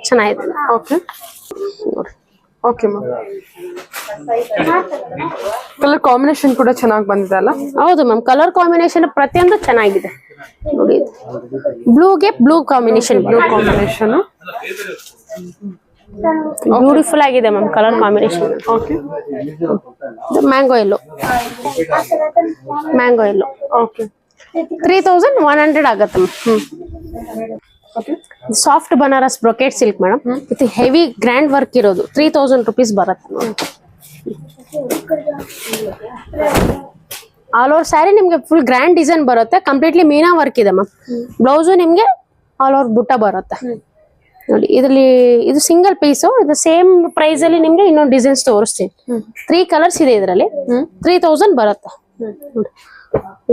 ಚೆನ್ನಾಗಿದೆ. Okay. Okay ma'am. Colour combination ಕೂಡ ಚೆನ್ನಾಗಿ ಬಂದಿದೆ ಅಲ್ಲ? ಹೌದು ಮ್ಯಾಮ್, ಕಲರ್ ಕಾಂಬಿನೇಷನ್ ಪ್ರತಿಯೊಂದು ಚೆನ್ನಾಗಿದೆ ನೋಡಿ. ಬ್ಲೂಗೆ ಬ್ಲೂ ಕಾಂಬಿನೇಷನ್, ಬ್ಯೂಟಿಫುಲ್ ಆಗಿದೆ ma'am colour combination. Okay. Mango yellow, mango yellow. Okay. 3100 ಆಗುತ್ತೆ ma'am. Soft Banaras brocade silk madam, with heavy grand work ಇರೋದು 3000 ರುಪೀಸ್ ಬರುತ್ತೆ. ಆಲ್ ಓವರ್ ಸ್ಯಾರಿ ನಿಮ್ಗೆ ಫುಲ್ ಗ್ರ್ಯಾಂಡ್ ಡಿಸೈನ್ ಬರುತ್ತೆ, ಕಂಪ್ಲೀಟ್ಲಿ ಮೀನಾ ವರ್ಕ್ ಇದೆ ಮ್ಯಾಮ್. ಬ್ಲೌಸು ನಿಮ್ಗೆ all over butta ಬರುತ್ತೆ ನೋಡಿ. ಇದರಲ್ಲಿ ಇದು ಸಿಂಗಲ್ ಪೀಸು, ಇದು ಸೇಮ್ ಪ್ರೈಸ್ ಅಲ್ಲಿ ನಿಮ್ಗೆ ಇನ್ನೊಂದು ಡಿಸೈನ್ಸ್ ತೋರಿಸ್ತೀನಿ. 3 ಕಲರ್ಸ್ ಇದೆ ಇದರಲ್ಲಿ, 3000 ಬರುತ್ತೆ ನೋಡಿ.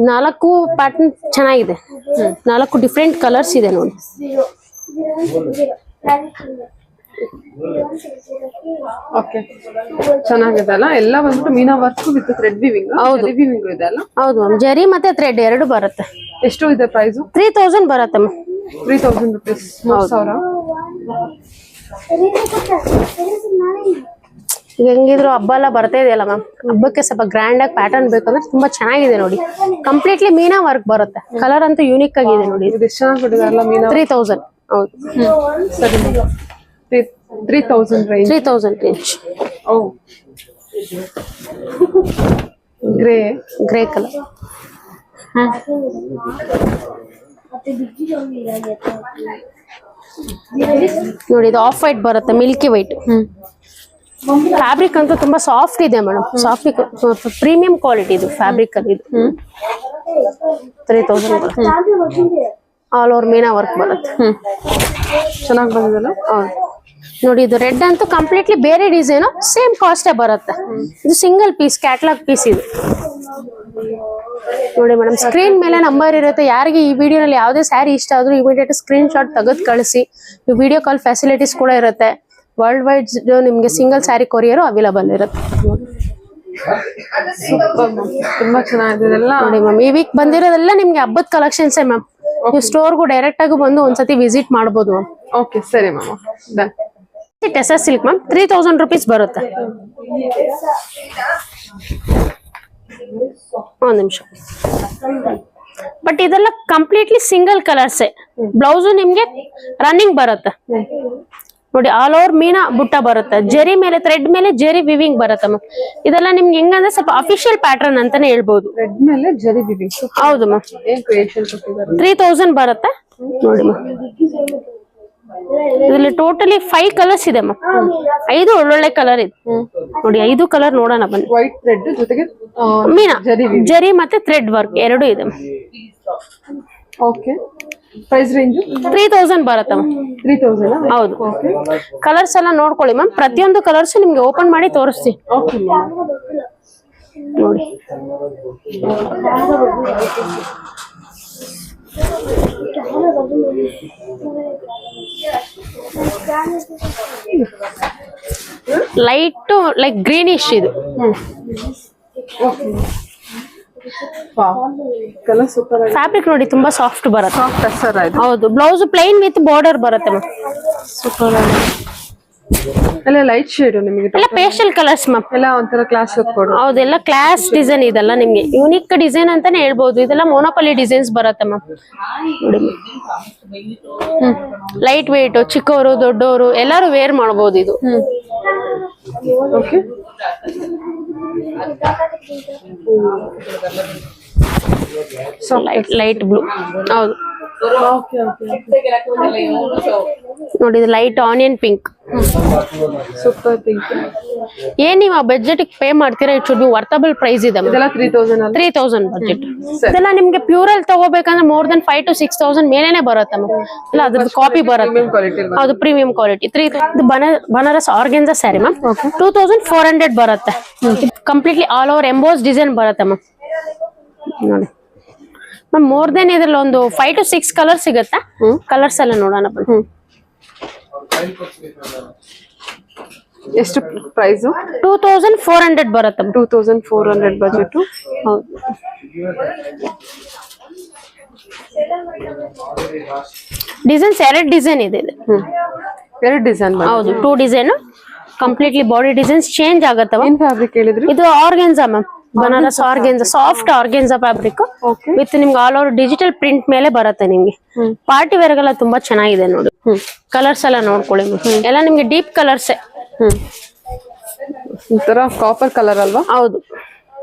4 ಪ್ಯಾಟರ್ನ್ ಚೆನ್ನಾಗಿದೆ, 4 ಡಿಫ್ರೆಂಟ್ ಕಲರ್ಸ್ ಇದೆ ನೋಡಿ. ಓಕೆ, ಚೆನ್ನಾಗಿದೆ ಅಲ್ಲ? ಎಲ್ಲ ಬಂದ್ಬಿಟ್ಟು ಮೀನಾ ವರ್ಕ್ ವಿತ್ ಥ್ರೆಡ್ ವೀವಿಂಗ್. ಹೌದು, ವೀವಿಂಗ್ ಇದೆ ಅಲ್ಲ? ಹೌದು ಮ್ಯಾಮ್, ಜರಿ ಮತ್ತೆ ಥ್ರೆಡ್ ಎರಡು ಬರುತ್ತೆ. ಎಷ್ಟು ಇದೆ ಪ್ರೈಸ್? 3000 ಬರುತ್ತೆ ಮ್ಯಾಮ್. 3000 ರುಪೀಸ್. 3000. ಈಗ ಹೆಂಗಿದ್ರು ಹಬ್ಬ ಎಲ್ಲ ಬರ್ತಾ ಇದೆಯಲ್ಲ ಮ್ಯಾಮ್, ಹಬ್ಬಕ್ಕೆ ಸ್ವಲ್ಪ ಗ್ರ್ಯಾಂಡ್ ಆಗಿ ಪ್ಯಾಟರ್ನ್ ಬೇಕಂದ್ರೆ ತುಂಬಾ ಚೆನ್ನಾಗಿದೆ ನೋಡಿ. ಕಂಪ್ಲೀಟ್ಲಿ ಮೀನಾ ವರ್ಕ್ ಬರುತ್ತೆ, ಕಲರ್ ಅಂತೂ ಯೂನಿಕ್ ಆಗಿದೆ ನೋಡಿ. ಇದು ಎಷ್ಟು ಚೆನ್ನಾಗಿ ಕೊಟ್ಟಿದಾರಲ್ಲ ಮೀನಾ. 3000. ಹೌದು ಸರಿ, 3000 ರೇಂಜ್. 3000 ರೇಂಜ್. ಓ, ಗ್ರೇ ಕಲರ್. ನೋಡಿ ಇದು ಆಫ್ ವೈಟ್ ಬರುತ್ತೆ, ಮಿಲ್ಕಿ ವೈಟ್. ಫ್ಯಾಬ್ರಿಕ್ ಅಂತೂ ತುಂಬಾ ಸಾಫ್ಟ್ ಇದೆ ಮೇಡಮ್, ಸಾಫ್ಟ್ ಪ್ರೀಮಿಯಂ ಕ್ವಾಲಿಟಿ ಇದು ಫ್ಯಾಬ್ರಿಕ್ ಅಲ್ಲಿ. ಇದು 3000 ಬರುತ್ತೆ, ಆಲ್ ಓವರ್ ಮೀನಾ ವರ್ಕ್ ಬರುತ್ತೆ. ಚೆನ್ನಾಗಿ ಬಂದಿದೆಲ್ಲ. ನೋಡಿ ಇದು ರೆಡ್ ಅಂತೂ ಕಂಪ್ಲೀಟ್ಲಿ ಬೇರೆ ಡಿಸೈನ್, ಸೇಮ್ ಕಾಸ್ಟೇ ಬರುತ್ತೆ. ಇದು ಸಿಂಗಲ್ ಪೀಸ್, ಕ್ಯಾಟ್ಲಾಗ್ ಪೀಸ್ ಇದು ನೋಡಿ ಮೇಡಮ್. ಸ್ಕ್ರೀನ್ ಮೇಲೆ ನಂಬರ್ ಇರುತ್ತೆ, ಯಾರಿಗೆ ಈ ವಿಡಿಯೋನಲ್ಲಿ ಯಾವುದೇ ಸ್ಯಾರಿ ಇಷ್ಟ ಆದ್ರೂ ಇಮಿಡಿಯೇಟ್ ಸ್ಕ್ರೀನ್ ಶಾಟ್ ತೆಗೆದು ಕಳಿಸಿ. ವಿಡಿಯೋ ಕಾಲ್ ಫೆಸಿಲಿಟೀಸ್ ಕೂಡ ಇರುತ್ತೆ. ವರ್ಲ್ಡ್ ವೈಡ್ ನಿಮ್ಗೆ ಸಿಂಗಲ್ ಸ್ಯಾರಿ ಕೊರಿಯರ್ ಅವೈಲಬಲ್ ಇರುತ್ತೆ. ತುಂಬಾ ಚೆನ್ನಾಗಿದೆ ನೋಡಿ ಮ್ಯಾಮ್, ಈ ವೀಕ್ ಬಂದಿರೋದೆಲ್ಲ ನಿಮ್ಗೆ ಹಬ್ಬದ ಕಲೆಕ್ಷನ್ಸ್ ಮ್ಯಾಮ್. ನೀವು ಸ್ಟೋರ್ಗೂ ಡೈರೆಕ್ಟ್ ಆಗಿ ಬಂದು ಒಂದ್ಸತಿ ವಿಸಿಟ್ ಮಾಡಬಹುದು ಮ್ಯಾಮ್. ಓಕೆ, ಸರಿ ma'am. Done. Tussar silk ma'am, 3000 rupees ಬರುತ್ತೆ. ಒಂದ್ ನಿಮಿಷ. ಬಟ್ ಇದೆಲ್ಲ ಕಂಪ್ಲೀಟ್ಲಿ ಸಿಂಗಲ್ ಕಲರ್ಸೇ. ಬ್ಲೌಸು ನಿಮ್ಗೆ ರನ್ನಿಂಗ್ ಬರುತ್ತೆ ನೋಡಿ. ಆಲ್ ಓವರ್ ಮೀನಾ ಬುಟ್ಟ ಬರುತ್ತೆ, ಜೆರಿ ಮೇಲೆ ಥ್ರೆಡ್ ಮೇಲೆ ಜೆರಿ ವಿವಿಂಗ್ ಬರುತ್ತೆ ಮ್ಯಾಮ್. ಇದೆಲ್ಲ ನಿಮ್ಗೆ ಹೆಂಗಂದ್ರೆ ಸ್ವಲ್ಪ ಅಫಿಷಿಯಲ್ ಪ್ಯಾಟರ್ನ್ ಅಂತಾನೆ ಹೇಳ್ಬೋದು. ರೆಡ್ ಮೇಲೆ ಜರಿ ವಿವಿಂಗ್. ಹೌದು ಮ್ಯಾಮ್, 3000 ಬರುತ್ತೆ ನೋಡಿ ಮ್ಯಾಮ್. ಇದರಲ್ಲಿ ಟೋಟಲಿ 5 ಕಲರ್ಸ್ ಇದೆ ಮ್ಯಾಮ್, 5 ಒಳ್ಳೊಳ್ಳೆ ಕಲರ್ ಇದೆ ನೋಡಿ. 5 ಕಲರ್ ನೋಡೋಣ ಬನ್ನಿ. ವೈಟ್ ಥ್ರೆಡ್ ಜೊತೆಗೆ ಮೀನಾ ಜರಿ ಮತ್ತೆ ಥ್ರೆಡ್ ವರ್ಕ್ ಎರಡು ಇದೆ. ಓಕೆ, ಪ್ರೈಸ್ ರೇಂಜ್ 3000 ಬರುತ್ತೆ ಮ್ಯಾಮ್. 3000. ಹೌದು, ಕಲರ್ಸ್ ಎಲ್ಲ ನೋಡ್ಕೊಳ್ಳಿ ಮ್ಯಾಮ್. ಪ್ರತಿಯೊಂದು ಕಲರ್ಸ್ ನಿಮ್ಗೆ ಓಪನ್ ಮಾಡಿ ತೋರಿಸ್ತೀನಿ ನೋಡಿ. ಲೈಟ್ ಲೈಕ್ ಗ್ರೀನಿಶ್ ಇದು. ಕಲರ್ ಸೂಪರ್ ಆಗಿದೆ. ಫ್ಯಾಬ್ರಿಕ್ ನೋಡಿ ತುಂಬಾ ಸಾಫ್ಟ್ ಬರುತ್ತೆ. ಸಾಫ್ಟ್ ಟೆಕ್ಸ್ಚರ್ ಆಗಿದೆ. ಹೌದು, ಬ್ಲೌಸ್ ಪ್ಲೈನ್ ವಿತ್ ಬಾರ್ಡರ್ ಬರುತ್ತೆ ಮ್ಯಾಮ್. ಸೂಪರ್ ಆಗಿದೆ. ಎಲ್ಲ ಲೈಟ್ ಶೇಡ್ ನಿಮಗೆ. ಎಲ್ಲ ಪೇಸ್ಟಲ್ ಕಲರ್ಸ್ ಮ್ಯಾಮ್. ಎಲ್ಲ ಒಂಥರ ಕ್ಲಾಸ್ ಲುಕ್ ಕೊಡು. ಹೌದೆಲ್ಲ ಕ್ಲಾಸ್ ಡಿಸೈನ್ ಇದೆಲ್ಲ ನಿಮ್ಗೆ ಯೂನಿಕ್ ಡಿಸೈನ್ ಅಂತಾನೆ ಹೇಳ್ಬೋದು. ಇದೆಲ್ಲ ಮೋನೋಪಲಿ ಡಿಸೈನ್ಸ್ ಬರುತ್ತೆ ಮ್ಯಾಮ್ ನೋಡಿ. ಲೈಟ್ ವೇಟ್, ಚಿಕ್ಕವರು ದೊಡ್ಡವರು ಎಲ್ಲರೂ ವೇರ್ ಮಾಡಬಹುದು ಇದು. Okay, light blue. ಹೌದು ನೋಡಿ, ಇದು light onion pink. Super pink. ಏನ್ ನೀವು ಆ ಬಜೆಟ್ ಪೇ ಮಾಡ್ತೀರಾ, ಇಟ್ ಶುಡ್ ಬಿ ವರ್ತಬಲ್ ಪ್ರೈಸ್ ಇದೆ. ಇದೆಲ್ಲ 3000 ಬಜೆಟ್. ಇದೆಲ್ಲ ನಿಮ್ಗೆ ಪ್ಯೂರ್ ಅಲ್ಲಿ ತಗೋಬೇಕಂದ್ರೆ ಮೋರ್ ದನ್ 5,000 to 6,000 ಮೇಲೇನೆ ಬರುತ್ತೆ ಮ್ಯಾಮ್. ಇಲ್ಲ ಅದ್ರದ್ದು ಕಾಪಿ ಬರುತ್ತೆ. ಹೌದು, premium quality. 3000 Banaras organza sari ma'am. 2400 ಬರುತ್ತೆ. Completely all over emboss design ಬರುತ್ತೆ ಮ್ಯಾಮ್ ನೋಡಿ ಮ್ಯಾಮ್. ಮೋರ್ ದೆನ್ ಇದ್ರಲ್ಲಿ ಒಂದು 5 to 6 ಕಲರ್ ಸಿಗುತ್ತೆ. ಕಲರ್ಸ್ ಎಲ್ಲ ನೋಡೋಣ ಬನ್ನಿ. ಎಷ್ಟು ಪ್ರೈಸ್? 2400 ಬರುತ್ತೆ. 2400 ಬಜೆಟ್. ಹೌದು, ಡಿಸೈನ್ಸ್ 2 ಡಿಸೈನ್ ಇದೆ. 2 ಡಿಸೈನ್. ಹೌದು, 2 design. Completely body designs change ಆಗತ್ತವ. ಏನ್ ಫ್ಯಾಬ್ರಿಕ್ ಹೇಳಿದ್ರಿ? ಇದು organza ma'am, Banaras organza, soft organza fabric with ನಿಮ್ಗೆ ಆಲ್ ಓವರ್ ಡಿಜಿಟಲ್ ಪ್ರಿಂಟ್ ಮೇಲೆ ಬರುತ್ತೆ ನಿಮ್ಗೆ. ಪಾರ್ಟಿ ವೇರ್ ಗೆಲ್ಲ ತುಂಬಾ ಚೆನ್ನಾಗಿದೆ ನೋಡಿ. ಕಲರ್ಸ್ ಎಲ್ಲ ನೋಡ್ಕೊಳ್ಳಿ ಎಲ್ಲ ನಿಮ್ಗೆ ಡೀಪ್ ಕಲರ್ಸ್. ಒಂಥರ ಕಾಪರ್ ಕಲರ್ ಅಲ್ವಾ? ಹೌದು,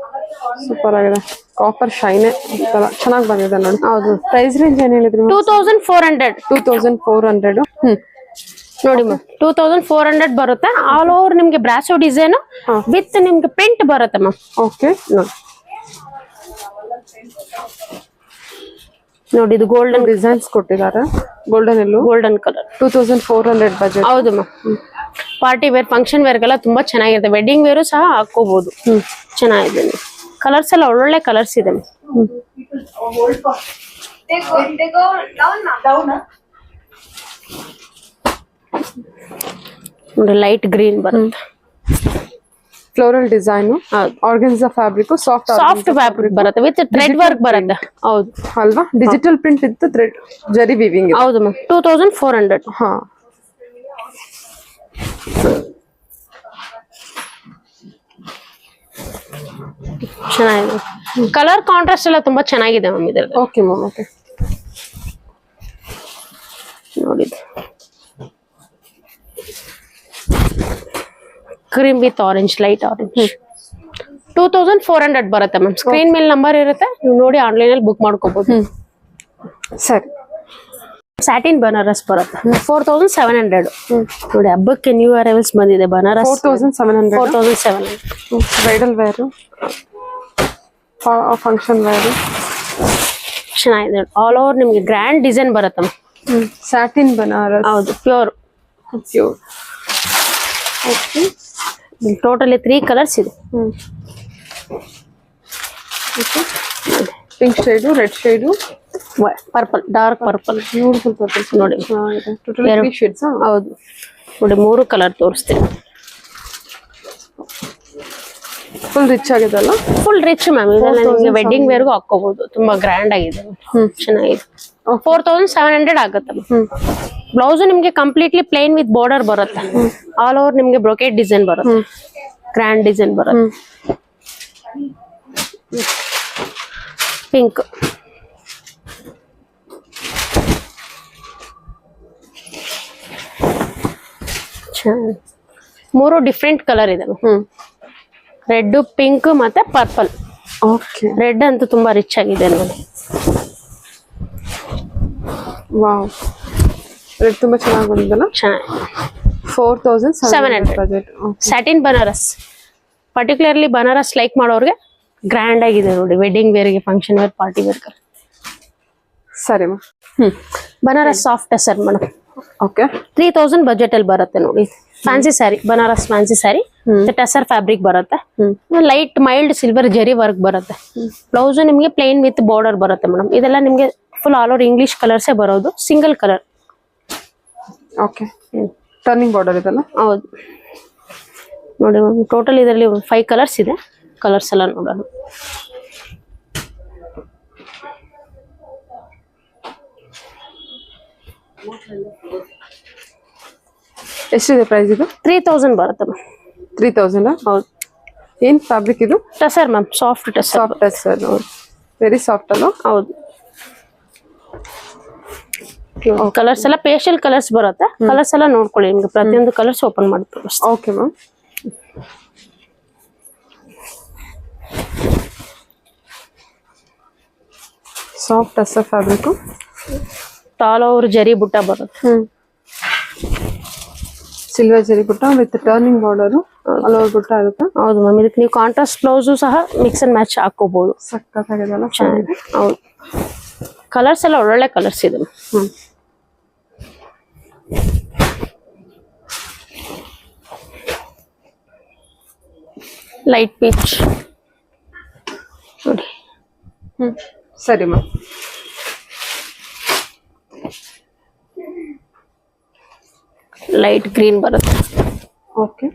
ಸೂಪರ್ ಆಗಿದೆ. ಕಾಪರ್ ಶೈನ್ ಚೆನ್ನಾಗಿ ಬಂದಿದೆ ನೋಡಿ. ಹೌದು. ಪ್ರೈಸ್ ರೇಂಜ್ ಏನ್ ಹೇಳಿದ್ರಿ? 2400. 2400. ನೋಡಿ ಮ್ಯಾಮ್ 2400 ಬರುತ್ತೆ. ಆಲ್ ಓವರ್ ನಿಮ್ಗೆ ಬ್ರಾಸೋ ಡಿಸೈನ್ ವಿತ್ ನಿಮ್ಗೆ ಪ್ರಿಂಟ್ ಬರುತ್ತೆ ಮ್ಯಾಮ್. ಓಕೆ, ನೋಡಿ ಇದು ಗೋಲ್ಡನ್ ಡಿಸೈನ್ಸ್ ಕೊಟ್ಟಿದ್ದಾರೆ. ಗೋಲ್ಡನ್ ಎಲ್ಲೋ, ಗೋಲ್ಡನ್ ಕಲರ್. 2400 ಬಜೆಟ್. ಹೌದು ಮ್ಯಾಮ್. ಪಾರ್ಟಿ ವೇರ್, ಫಂಕ್ಷನ್ ವೇರ್ಗೆಲ್ಲ ತುಂಬಾ ಚೆನ್ನಾಗಿರುತ್ತೆ. ವೆಡ್ಡಿಂಗ್ ವೇರು ಸಹ ಹಾಕೋಬಹುದು. ಚೆನ್ನಾಗಿದೆ. ಕಲರ್ಸ್ ಎಲ್ಲ ಒಳ್ಳೊಳ್ಳೆ ಕಲರ್ಸ್ ಇದೆ. ನೋಡಿ ಲೈಟ್ ಗ್ರೀನ್ ಬರುತ್ತೆ. Floral design, organza fabric, soft fabric ಬರುತ್ತೆ ವಿತ್ ಥ್ರೆಡ್ ವರ್ಕ್ ಬರುತ್ತೆ. ಹೌದು ಅಲ್ವಾ? ಡಿಜಿಟಲ್ ಪ್ರಿಂಟ್ ಇತ್ತು, ಥ್ರೆಡ್ ಜರಿ ವೀವಿಂಗ್. ಹೌದು ಮ್ಯಾಮ್. 2400. ಹಾ, ಚೆನ್ನಾಗಿದೆ. ಕಲರ್ ಕಾಂಟ್ರಾಸ್ಟ್ ಎಲ್ಲ ತುಂಬಾ ಚೆನ್ನಾಗಿದೆ ಮ್ಯಾಮ್ ಇದ್ರಲ್ಲಿ. Okay ma'am, okay. ನೋಡಿ cream with orange, light orange. 2400 ಬರುತ್ತೆ ಮ್ಯಾಮ್. ಸ್ಕ್ರೀನ್ ಮೇಲೆ ನಂಬರ್ ಇರುತ್ತೆ, ನೀವು ನೋಡಿ ಆನ್ಲೈನ್ ಅಲ್ಲಿ ಬುಕ್ ಮಾಡ್ಕೋಬಹುದು. ಸರಿ. ಸ್ಯಾಟಿನ್ ಬನಾರಸ್ ಬರುತ್ತೆ 4700. ನೋಡಿ ಹಬ್ಬಕ್ಕೆ ನ್ಯೂ ಅರೈವಲ್ಸ್ ಬಂದಿದೆ Banaras. 4700. 4700. Bridal wear, function wear ಚೆನ್ನಾಗಿದೆ. ಆಲ್ ಓವರ್ ನಿಮ್ಗೆ ಗ್ರ್ಯಾಂಡ್ ಡಿಸೈನ್ ಬರುತ್ತೆ. ಸ್ಯಾಟಿನ್ ಬನಾರಸ್. ಹೌದು, ಪ್ಯೂರ್. ಓಕೆ. ಟೋಟಲಿ 3 ಕಲರ್ಸ್ ಇದೆ. Pink shade, red shade, purple, dark purple. Beautiful purple ನೋಡಿ. Total 3 shades. ಹೌದು ನೋಡಿ, 3 ಕಲರ್ ತೋರಿಸ್ತೀನಿ. ಫುಲ್ ರಿಚ್ ಆಗಿದೆ ಅಲ್ಲ? Full rich ma'am. ಇದೆಲ್ಲ ನಿಮಗೆ ವೆಡ್ಡಿಂಗ್ ವೇರ್ಗೂ ಹಾಕೋಬಹುದು. ತುಂಬಾ ಗ್ರ್ಯಾಂಡ್ ಆಗಿದೆ, ಚೆನ್ನಾಗಿದೆ. 4700 ಆಗುತ್ತೆ. ಬ್ಲೌಸ್ ನಿಮ್ಗೆ ಕಂಪ್ಲೀಟ್ಲಿ ಪ್ಲೇನ್ ವಿತ್ ಬಾರ್ಡರ್ ಬರುತ್ತೆ. ಆಲ್ ಓವರ್ ನಿಮ್ಗೆ ಬ್ರೊಕೆಟ್ ಡಿಸೈನ್ ಬರುತ್ತೆ, ಗ್ರ್ಯಾಂಡ್ ಡಿಸೈನ್ ಬರುತ್ತೆ. ಪಿಂಕ್, ಮೂರು ಡಿಫ್ರೆಂಟ್ ಕಲರ್ ಇದೆ. ರೆಡ್, ಪಿಂಕ್ ಮತ್ತೆ ಪರ್ಪಲ್. ಓಕೆ. ರೆಡ್ ಅಂತೂ ತುಂಬಾ ರಿಚ್ ಆಗಿದೆ ನೋಡಿ. ವಾವ್, ರೆಡ್ ತುಂಬಾ ಚೆನ್ನಾಗಿ ಬಂದಿದಲ್ಲ. ಚೆನ್ನಾಗಿ. 4700 budget. Satin Banaras, particularly Banaras like ಮಾಡೋರ್ಗೆ ಗ್ರ್ಯಾಂಡ್ ಆಗಿದೆ ನೋಡಿ. ವೆಡ್ಡಿಂಗ್ ವೇರ್ಗೆ, ಫಂಕ್ಷನ್ ವೇರ್, ಪಾರ್ಟಿ ವೇರ್. ಸರಿ ma'am. Banaras soft tussar madam. Okay. 3000 budget ಅಲ್ಲಿ ಬರುತ್ತೆ ನೋಡಿ. Fancy sari, Banaras fancy sari, tussar fabric ಬರುತ್ತೆ. Light mild silver zari work ಬರುತ್ತೆ. ಬ್ಲೌಸ್ ನಿಮ್ಗೆ ಪ್ಲೇನ್ ವಿತ್ ಬಾರ್ಡರ್ ಬರುತ್ತೆ ಮೇಡಮ್. ಇದೆಲ್ಲ ನಿಮ್ಗೆ ಫುಲ್ ಆಲ್ ಓವರ್ ಇಂಗ್ಲಿಷ್ ಕಲರ್ಸೇ ಬರೋದು, single colour. Okay. Turning border ಇದೆಲ್ಲ. ಹೌದು ನೋಡಿ. ಟೋಟಲ್ ಇದರಲ್ಲಿ 5 ಕಲರ್ಸ್ ಇದೆ. ಕಲರ್ಸ್ ಎಲ್ಲ ನೋಡೋಣ. ಎಷ್ಟಿದೆ ಪ್ರೈಸ್ ಇದು? 3000 ಬರುತ್ತೆ ಮ್ಯಾಮ್. 3000. ಹೌದು. ಏನ್ ಫ್ಯಾಬ್ರಿಕ್ ಇದು? Tussar ma'am, soft tussar. Soft tussar, very soft ಅಲ್ಲ? ಹೌದು. ಕಲರ್ಸ್ ಎಲ್ಲ ಪೇಸ್ಟಲ್ ಕಲರ್ಸ್ ಬರುತ್ತೆ. ಕಲರ್ಸ್ ಎಲ್ಲ ನೋಡ್ಕೊಳ್ಳಿ, ನಿಮ್ಗೆ ಪ್ರತಿಯೊಂದು ಕಲರ್ಸ್ ಓಪನ್ ಮಾಡಿ ತೋರಿಸ್ತೀನಿ. Okay ma'am. Soft tussar fabric, all over ಜರಿ ಬುಟ್ಟ ಬರುತ್ತೆ. ಸಿಲ್ವರ್ ಜರಿ ಬುಟ್ಟ with turning border, all over ಬುಟ್ಟ ಇರುತ್ತೆ. ಹೌದು ಮ್ಯಾಮ್. ಇದಕ್ಕೆ ನೀವು ಕಾಂಟ್ರಾಸ್ಟ್ ಬ್ಲೌಸ್ ಸಹ ಮಿಕ್ಸ್ ಅಂಡ್ ಮ್ಯಾಚ್ ಹಾಕೋಬಹುದು. ಸಕ್ಕತ್ತಾಗಿದೆಲ್ಲ. ಚೆನ್ನಾಗಿದೆ. ಹೌದು. ಕಲರ್ಸ್ ಎಲ್ಲ ಒಳ್ಳೊಳ್ಳೆ ಕಲರ್ಸ್ ಇದೆ. ಲೈಟ್ ಪೀಚ್ ನೋಡಿ. ಸರಿ ಮ್ಯಾಮ್. ಲೈಟ್ ಗ್ರೀನ್ ಬರುತ್ತೆ. ಓಕೆ.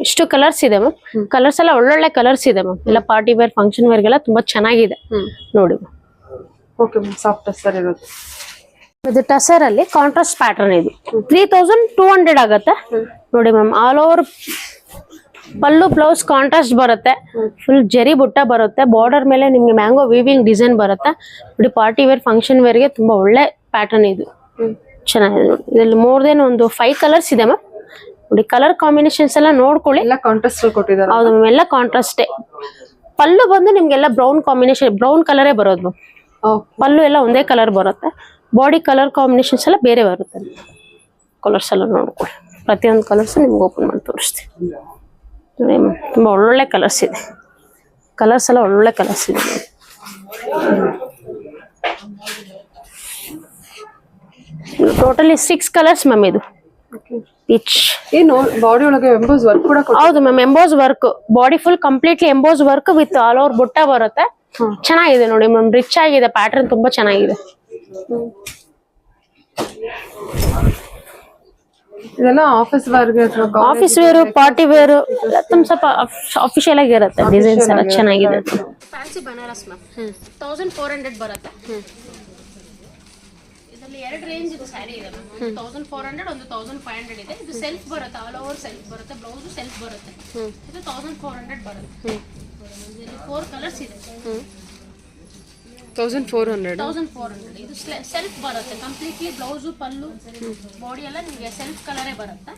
ಇಷ್ಟು ಕಲರ್ಸ್ ಇದೆ ಮ್ಯಾಮ್. ಕಲರ್ಸ್ ಎಲ್ಲ ಒಳ್ಳೊಳ್ಳೆ ಕಲರ್ಸ್ ಇದೆ ಮ್ಯಾಮ್. ಎಲ್ಲ ಪಾರ್ಟಿ ವೇರ್, ಫಂಕ್ಷನ್ ವೇರ್ಗೆಲ್ಲ ತುಂಬಾ ಚೆನ್ನಾಗಿದೆ ನೋಡಿ. Okay ma'am. ಸಾಫ್ಟ್ ಟಸರ್ ಇರುತ್ತೆ. ಇದು ಟಸರ್ ಅಲ್ಲಿ ಕಾಂಟ್ರಾಸ್ಟ್ ಪ್ಯಾಟರ್ನ್ ಇದು 3200 ಆಗುತ್ತೆ ನೋಡಿ ಮ್ಯಾಮ್. ಆಲ್ ಓವರ್ ಪಲ್ಲು ಬ್ಲೌಸ್ ಕಾಂಟ್ರಾಸ್ಟ್ ಬರುತ್ತೆ, ಫುಲ್ ಜರಿ ಬುಟ್ಟ ಬರುತ್ತೆ, ಬಾರ್ಡರ್ ಮೇಲೆ ನಿಮ್ಗೆ ಮ್ಯಾಂಗೋ ವೀವಿಂಗ್ ಡಿಸೈನ್ ಬರುತ್ತೆ ನೋಡಿ. ಪಾರ್ಟಿ ವೇರ್ ಫಂಕ್ಷನ್ ವೇರ್ಗೆ ತುಂಬಾ ಒಳ್ಳೆ ಪ್ಯಾಟರ್ನ್ ಇದು, ಚೆನ್ನಾಗಿದೆ ನೋಡಿ. ಇದರಲ್ಲಿ ಮೋರ್ ದೆನ್ ಒಂದು 5 ಕಲರ್ಸ್ ಇದೆ ಮ್ಯಾಮ್ ನೋಡಿ. ಕಲರ್ ಕಾಂಬಿನೇಷನ್ಸ್ ಎಲ್ಲ ನೋಡ್ಕೊಳ್ಳಿ. ಎಲ್ಲ ಕಾಂಟ್ರಾಸ್ಟ್ ಕೊಟ್ಟಿದ್ದಾರೆ. ಹೌದು ಮ್ಯಾಮ್, ಎಲ್ಲ ಕಾಂಟ್ರಾಸ್ಟೇ. ಪಲ್ಲು ಬಂದು ನಿಮ್ಗೆಲ್ಲ ಬ್ರೌನ್ ಕಾಂಬಿನೇಷನ್, ಬ್ರೌನ್ ಕಲರೇ ಬರೋದು ಮ್ಯಾಮ್. ಪಲ್ಲು ಎಲ್ಲ ಒಂದೇ ಕಲರ್ ಬರುತ್ತೆ, ಬಾಡಿ ಕಲರ್ ಕಾಂಬಿನೇಷನ್ಸ್ ಎಲ್ಲ ಬೇರೆ ಬರುತ್ತೆ. ಕಲರ್ಸ್ ಎಲ್ಲ ನೋಡ್ಕೊಳ್ಳಿ, ಪ್ರತಿಯೊಂದು ಕಲರ್ಸ್ ನಿಮ್ಗೆ ಓಪನ್ ಮಾಡಿ ತೋರಿಸ್ತೀವಿ. ತುಂಬ ಒಳ್ಳೊಳ್ಳೆ ಕಲರ್ಸ್ ಇದೆ, ಕಲರ್ಸ್ ಎಲ್ಲ ಒಳ್ಳೊಳ್ಳೆ ಕಲರ್ಸ್ ಇದೆ. Totally 6 colours ma'am. ಇದು ಪೀಚ್ ಏನು ಬಾಡಿ ಒಳಗೆ ಎಂಬೋಸ್ ವರ್ಕ್ ಕೂಡ ಹೌದು ma'am, emboss work, body full completely emboss work with all over butta ಬರುತ್ತೆ. ಚೆನ್ನಾಗಿದೆ ನೋಡಿ ಮ್ಯಾಮ್, ರಿಚ್ ಆಗಿದೆ ಪ್ಯಾಟರ್ನ್, ತುಂಬಾ ಚೆನ್ನಾಗಿದೆ. ಇದೆಲ್ಲ ಆಫೀಸ್ ವೇರ್ಗೆ ಅಥವಾ ಆಫೀಸ್ ವೇರು, ಪಾರ್ಟಿ ವೇರು ತುಂಬ ಸ್ವಲ್ಪ ಅಫಿಷಿಯಲ್ ಆಗಿ ಇರುತ್ತೆ. ಡಿಸೈನ್ಸ್ ಎಲ್ಲ ಚೆನ್ನಾಗಿದೆ. ಫ್ಯಾನ್ಸಿ ಬನಾರಸ್ ಮ್ಯಾಮ್ 1400 ಬರುತ್ತೆ. ಇದರಲ್ಲಿ 2 ರೇಂಜ್ ಇದು ಸ್ಯಾರಿ ಇದೆ ಮ್ಯಾಮ್. 1400 ಒಂದು 1500 ಇದೆ. ಇದು ಸೆಲ್ಫ್ ಬರುತ್ತೆ, ಆಲ್ ಓವರ್ ಸೆಲ್ಫ್ ಬರುತ್ತೆ, ಬ್ಲೌಸ್ ಸೆಲ್ಫ್ ಬರುತ್ತೆ. ಇದು 1400 ಬರುತ್ತೆ. ಇದರಲ್ಲಿ 4 ಕಲರ್ಸ್ ಇದೆ. 1400 ಇದು ಸೆಲ್ಫ್ ಬರುತ್ತೆ ಕಂಪ್ಲೀಟ್ಲಿ. ಬ್ಲೌಸು ಪಲ್ಲು ಬಾಡಿ ಎಲ್ಲ ನಿಮಗೆ ಸೆಲ್ಫ್ ಕಲರೇ ಬರುತ್ತೆ.